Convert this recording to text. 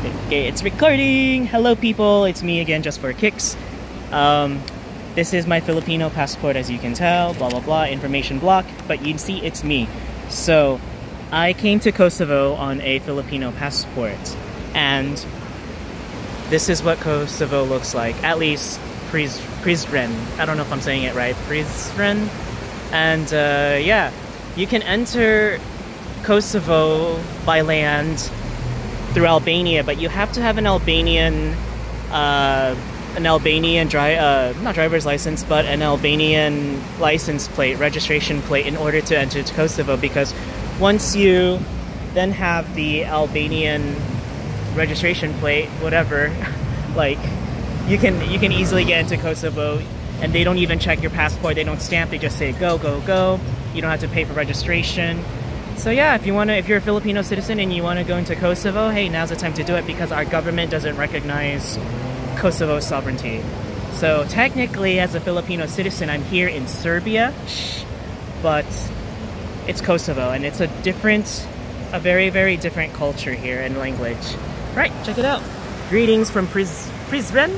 Okay, it's recording! Hello people, it's me again just for kicks. This is my Filipino passport, as you can tell, blah blah blah, information block, but you can see it's me. So, I came to Kosovo on a Filipino passport, and this is what Kosovo looks like, at least Prizren. I don't know if I'm saying it right, Prizren. And yeah, you can enter Kosovo by land through Albania, but you have to have an Albanian not driver's license, but an Albanian license plate, registration plate, in order to enter to Kosovo, because once you then have the Albanian registration plate, whatever, like you can easily get into Kosovo, and they don't even check your passport, they don't stamp, they just say go, go, go. You don't have to pay for registration. So yeah, if you're a Filipino citizen and you want to go into Kosovo, hey, now's the time to do it, because our government doesn't recognize Kosovo's sovereignty. So technically, as a Filipino citizen, I'm here in Serbia, but it's Kosovo, and it's a very, very different culture here and language. Right, check it out. Greetings from Prizren?